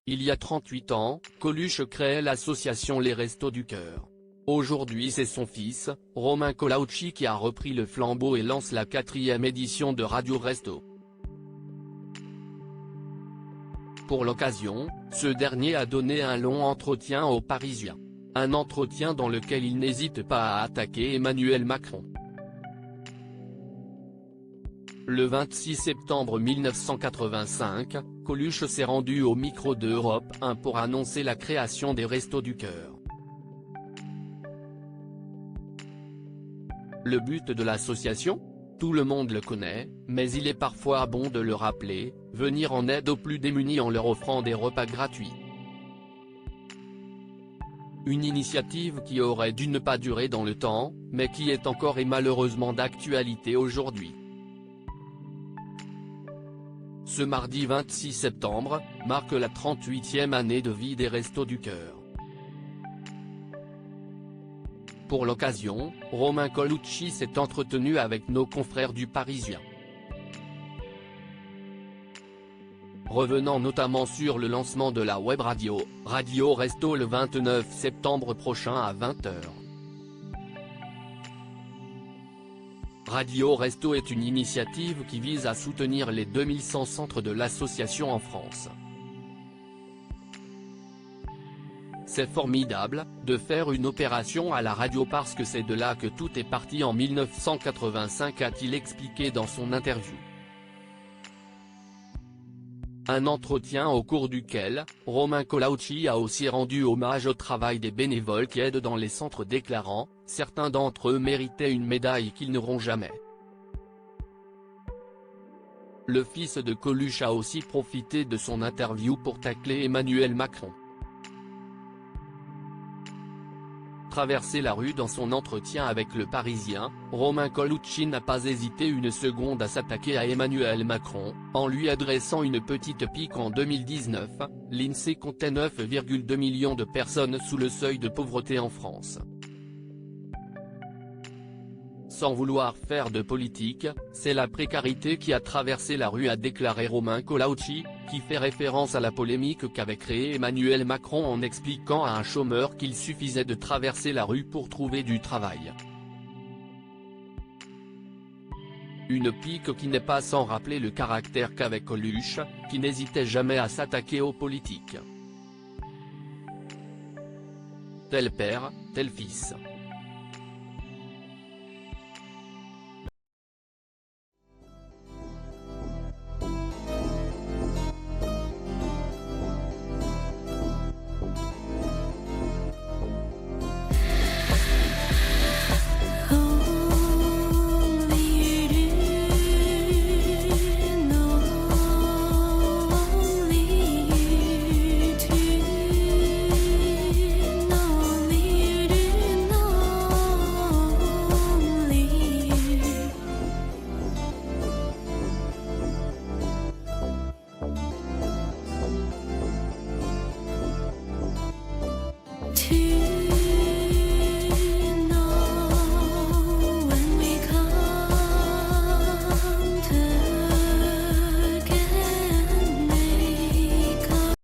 Il y a 38 ans, Coluche créait l'association Les Restos du Cœur. Aujourd'hui c'est son fils, Romain Colaucci qui a repris le flambeau et lance la 4e édition de Radio Resto. Pour l'occasion, ce dernier a donné un long entretien aux Parisiens. Un entretien dans lequel il n'hésite pas à attaquer Emmanuel Macron. Le 26 septembre 1985, Coluche s'est rendu au micro d'Europe 1 pour annoncer la création des Restos du Cœur. Le but de l'association ? Tout le monde le connaît, mais il est parfois bon de le rappeler, venir en aide aux plus démunis en leur offrant des repas gratuits. Une initiative qui aurait dû ne pas durer dans le temps, mais qui est encore et malheureusement d'actualité aujourd'hui. Ce mardi 26 septembre, marque la 38e année de vie des Restos du Cœur. Pour l'occasion, Romain Colaucci s'est entretenu avec nos confrères du Parisien. Revenant notamment sur le lancement de la web radio, Radio Resto le 29 septembre prochain à 20h. Radio Resto est une initiative qui vise à soutenir les 2100 centres de l'association en France. C'est formidable, de faire une opération à la radio parce que c'est de là que tout est parti en 1985, a-t-il expliqué dans son interview. Un entretien au cours duquel, Romain Colaucci a aussi rendu hommage au travail des bénévoles qui aident dans les centres déclarant, certains d'entre eux méritaient une médaille qu'ils n'auront jamais. Le fils de Coluche a aussi profité de son interview pour tacler Emmanuel Macron. Traverser la rue dans son entretien avec Le Parisien, Romain Colaucci n'a pas hésité une seconde à s'attaquer à Emmanuel Macron, en lui adressant une petite pique. En 2019, l'INSEE comptait 9,2 millions de personnes sous le seuil de pauvreté en France. Sans vouloir faire de politique, c'est la précarité qui a traversé la rue, a déclaré Romain Colaucci, qui fait référence à la polémique qu'avait créée Emmanuel Macron en expliquant à un chômeur qu'il suffisait de traverser la rue pour trouver du travail. Une pique qui n'est pas sans rappeler le caractère qu'avait Coluche, qui n'hésitait jamais à s'attaquer aux politiques. Tel père, tel fils. To